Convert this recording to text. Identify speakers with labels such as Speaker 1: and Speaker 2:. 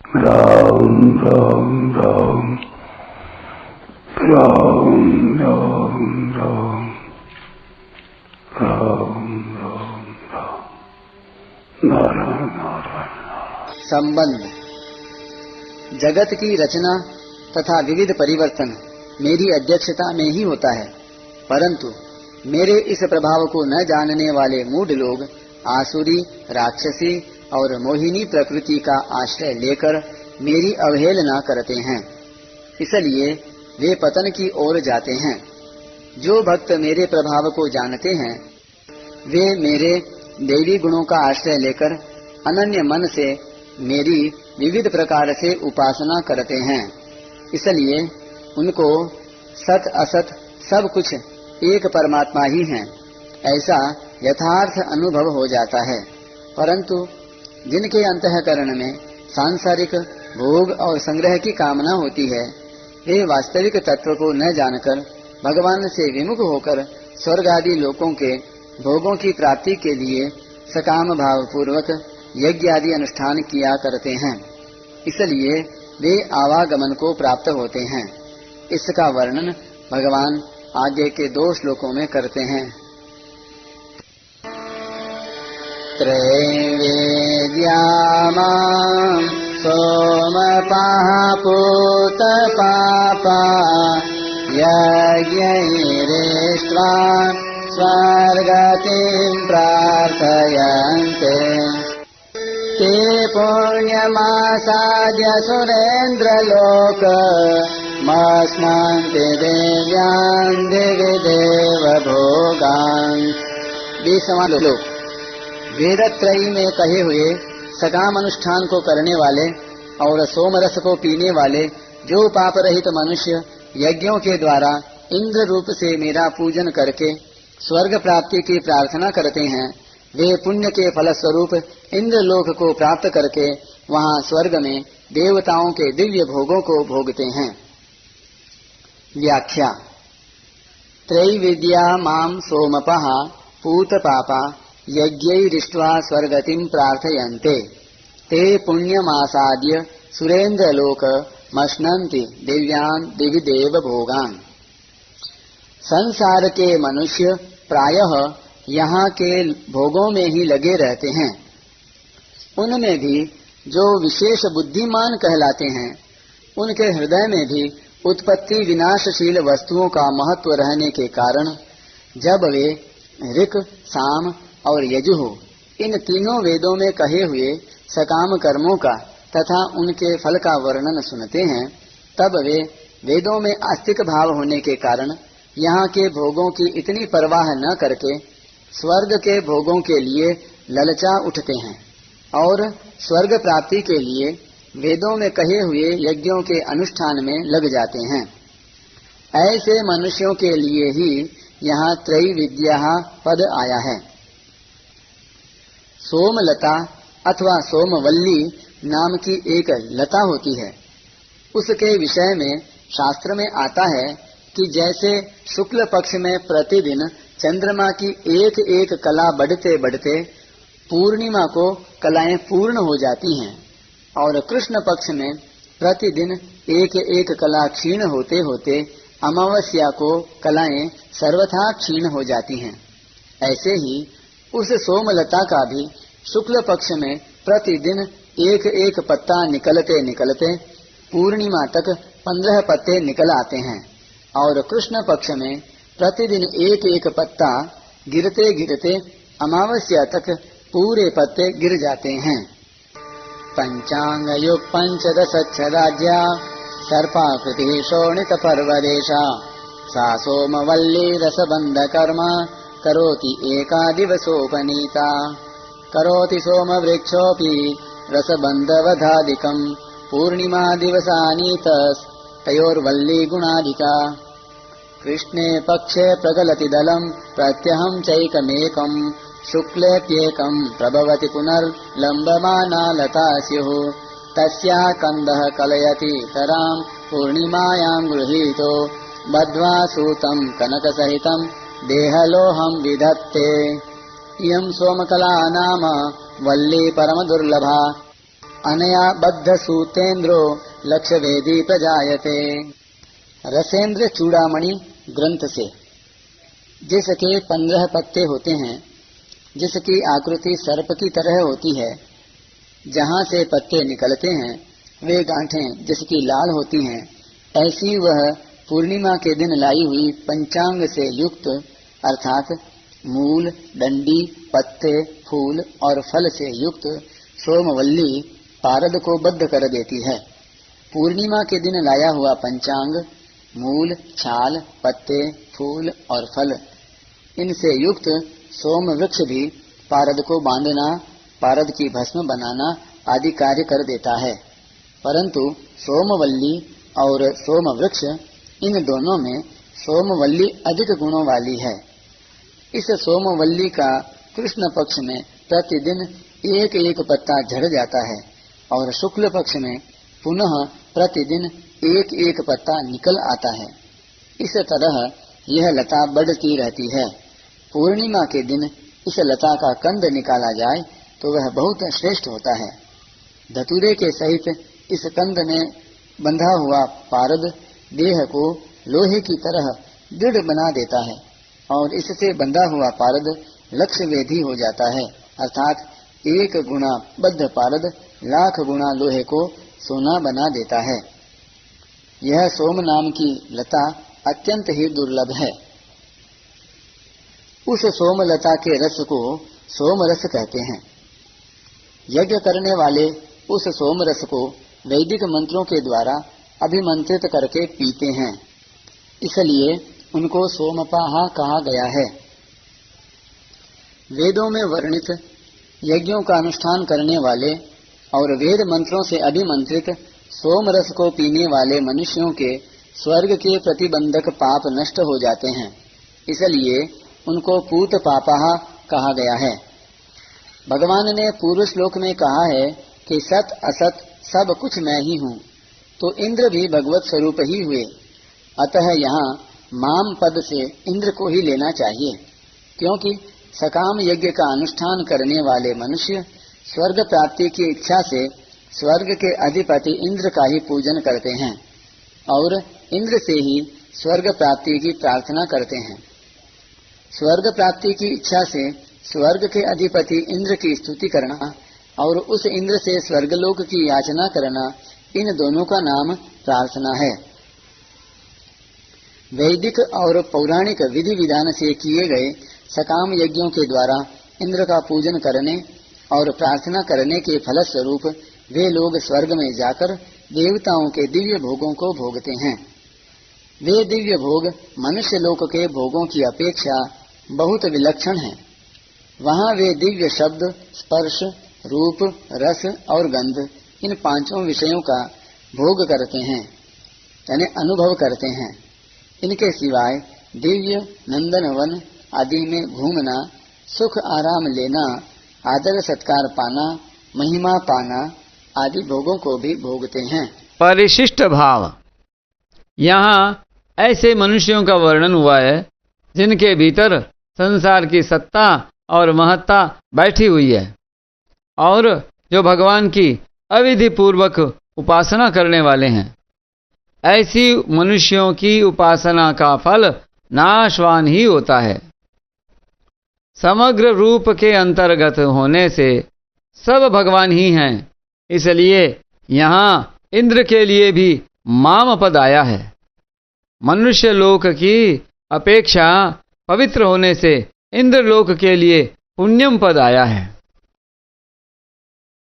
Speaker 1: राम राम राम राम राम राम राम राम राम नारायण नारायण।
Speaker 2: संबंध। जगत की रचना तथा विविध परिवर्तन मेरी अध्यक्षता में ही होता है, परंतु मेरे इस प्रभाव को न जानने वाले मूढ़ लोग आसुरी, राक्षसी और मोहिनी प्रकृति का आश्रय लेकर मेरी अवहेलना करते हैं, इसलिए वे पतन की ओर जाते हैं। जो भक्त मेरे प्रभाव को जानते हैं वे मेरे देवी गुणों का आश्रय लेकर अनन्य मन से मेरी विविध प्रकार से उपासना करते हैं, इसलिए उनको सत असत सब कुछ एक परमात्मा ही है ऐसा यथार्थ अनुभव हो जाता है। परंतु जिनके अंतःकरण में सांसारिक भोग और संग्रह की कामना होती है, वे वास्तविक तत्व को न जानकर भगवान से विमुख होकर स्वर्ग आदि लोकों के भोगों की प्राप्ति के लिए सकाम भाव पूर्वक यज्ञ आदि अनुष्ठान किया करते हैं, इसलिए वे आवागमन को प्राप्त होते हैं। इसका वर्णन भगवान आगे के 2 श्लोकों में करते हैं। त्रैवेद्या मां सोमपाः पूत पापा यज्ञैरेष्ट्वा स्वर्गतिं प्रार्थयन्ते ते पुण्यमासाद्य सुरेन्द्रलोक मस्मन्ति देव्यान् दिवि देव भोगान्। 20वां श्लोक। वेदत्रयी में कहे हुए सकाम अनुष्ठान को करने वाले और सोमरस को पीने वाले जो पाप रहित मनुष्य यज्ञों के द्वारा इंद्र रूप से मेरा पूजन करके स्वर्ग प्राप्ति की प्रार्थना करते हैं, वे पुण्य के फलस्वरूप इंद्र लोक को प्राप्त करके वहां स्वर्ग में देवताओं के दिव्य भोगों को भोगते हैं। व्याख्या। त्रैविद्या मां सोमपः पूत पापा यज्ञैरिष्ट्वा स्वर्गतिं प्रार्थयन्ते ते पुण्यमासाद्य सुरेन्द्रलोक मश्नन्ति दिव्यान् दिवि देव भोगान्। संसार के मनुष्य प्रायः यहाँ के भोगों में ही लगे रहते हैं। उनमें भी जो विशेष बुद्धिमान कहलाते हैं, उनके हृदय में भी उत्पत्ति विनाशशील वस्तुओं का महत्व रहने के कारण जब वे ऋक्, साम और यजुः इन तीनों वेदों में कहे हुए सकाम कर्मों का तथा उनके फल का वर्णन सुनते हैं, तब वे वेदों में आस्तिक भाव होने के कारण यहाँ के भोगों की इतनी परवाह न करके स्वर्ग के भोगों के लिए ललचा उठते हैं और स्वर्ग प्राप्ति के लिए वेदों में कहे हुए यज्ञों के अनुष्ठान में लग जाते हैं। ऐसे मनुष्यों के लिए ही यहाँ त्रैविद्या पद आया है। सोमलता अथवा सोमवल्ली नाम की एक लता होती है। उसके विषय में शास्त्र में आता है कि जैसे शुक्ल पक्ष में प्रतिदिन चंद्रमा की एक एक कला बढ़ते बढ़ते पूर्णिमा को कलाएं पूर्ण हो जाती हैं और कृष्ण पक्ष में प्रतिदिन एक एक कला क्षीण होते होते अमावस्या को कलाएं सर्वथा क्षीण हो जाती हैं, ऐसे ही उस सोमलता का भी शुक्ल पक्ष में प्रतिदिन एक एक पत्ता निकलते निकलते पूर्णिमा तक 15 पत्ते निकल आते हैं और कृष्ण पक्ष में प्रतिदिन एक एक पत्ता गिरते गिरते अमावस्या तक पूरे पत्ते गिर जाते हैं। पंचांगयुग पंचदशच्छराज्या सर्पाकृति शोणित पर्वदेशा सा सोमवल्ली रसबंध कर्म करोति एका दिवसोपनीता करोति सोमवृक्षोऽपि रसबन्धवधादिकम् पूर्णिमा दिवसानीतस् तयोर्वल्ली गुणाधिका कृष्णे पक्षे प्रगलति दलम् प्रत्यहं चैकमेकम् शुक्लेऽप्येकम् प्रभवति पुनर्लम्बमाना लता स्युः तस्या कन्दः कलयति तराम् पूर्णिमायां गृहीतो बद्ध्वा सूतम् कनकसहितम् देहलोहं विधत्ते इयं सोमकला नाम वल्ली परम दुर्लभा अनया बद्ध सूतेन्द्रो लक्षवेदी प्रजायते। रसेंद्र चूड़ामणि ग्रंथ से जिसके 15 पत्ते होते हैं, जिसकी आकृति सर्प की तरह होती है, जहाँ से पत्ते निकलते हैं वे गांठें जिसकी लाल होती हैं, ऐसी वह पूर्णिमा के दिन लाई हुई पंचांग से युक्त अर्थात मूल, डंडी, पत्ते, फूल और फल से युक्त सोमवल्ली पारद को बद्ध कर देती है। पूर्णिमा के दिन लाया हुआ पंचांग मूल, छाल, पत्ते, फूल और फल इनसे युक्त सोम वृक्ष भी पारद को बांधना, पारद की भस्म बनाना आदि कार्य कर देता है। परंतु सोमवल्ली और सोम वृक्ष इन दोनों में सोमवल्ली अधिक गुणों वाली है। इस सोमवल्ली का कृष्ण पक्ष में प्रतिदिन एक एक पत्ता झड़ जाता है और शुक्ल पक्ष में पुनः प्रतिदिन एक एक पत्ता निकल आता है। इस तरह यह लता बढ़ती रहती है। पूर्णिमा के दिन इस लता का कंद निकाला जाए तो वह बहुत श्रेष्ठ होता है। धतूरे के सहित इस कंद में बंधा हुआ पारद देह को लोहे की तरह दृढ़ बना देता है और इससे बंधा हुआ पारद लक्ष्य वेधी हो जाता है, अर्थात 1 गुना बद्ध पारद लाख गुना लोहे को सोना बना देता है। यह सोम नाम की लता अत्यंत ही दुर्लभ है। उस सोम लता के रस को सोम रस कहते हैं। यज्ञ करने वाले उस सोम रस को वैदिक मंत्रों के द्वारा अभिमंत्रित करके पीते हैं, इसलिए उनको सोमपाहा कहा गया है। वेदों में वर्णित यज्ञों का अनुष्ठान करने वाले और वेद मंत्रों से अभिमंत्रित सोम रस को पीने वाले मनुष्यों के स्वर्ग के प्रतिबंधक पाप नष्ट हो जाते हैं, इसलिए उनको पूत पापाहा कहा गया है। भगवान ने पूर्व श्लोक में कहा है कि सत असत सब कुछ मैं ही हूँ, तो इंद्र भी भगवत स्वरूप ही हुए। अतः यहाँ माम पद से इंद्र को ही लेना चाहिए, क्योंकि सकाम यज्ञ का अनुष्ठान करने वाले मनुष्य स्वर्ग प्राप्ति की इच्छा से स्वर्ग के अधिपति इंद्र का ही पूजन करते हैं और इंद्र से ही स्वर्ग प्राप्ति की प्रार्थना करते हैं। स्वर्ग प्राप्ति की इच्छा से स्वर्ग के अधिपति इंद्र की स्तुति करना और उस इंद्र से स्वर्गलोक की याचना करना, इन दोनों का नाम प्रार्थना है। वैदिक और पौराणिक विधि विधान से किए गए सकाम यज्ञों के द्वारा इंद्र का पूजन करने और प्रार्थना करने के फलस्वरूप वे लोग स्वर्ग में जाकर देवताओं के दिव्य भोगों को भोगते हैं। वे दिव्य भोग मनुष्य लोक के भोगों की अपेक्षा बहुत विलक्षण हैं। वहाँ वे दिव्य शब्द, स्पर्श, रूप, रस और गंध इन 5 विषयों का भोग करते हैं, यानी अनुभव करते हैं। इनके सिवाय दिव्य नंदनवन आदि में घूमना, सुख आराम लेना, आदर सत्कार पाना, महिमा पाना आदि भोगों को भी भोगते हैं।
Speaker 3: परिशिष्ट भाव। यहाँ ऐसे मनुष्यों का वर्णन हुआ है जिनके भीतर संसार की सत्ता और महत्ता बैठी हुई है और जो भगवान की अविधि पूर्वक उपासना करने वाले हैं। ऐसी मनुष्यों की उपासना का फल नाशवान ही होता है। समग्र रूप के अंतर्गत होने से सब भगवान ही हैं, इसलिए यहाँ इंद्र के लिए भी माम पद आया है। मनुष्य लोक की अपेक्षा पवित्र होने से इंद्र लोक के लिए पुण्यम पद आया है।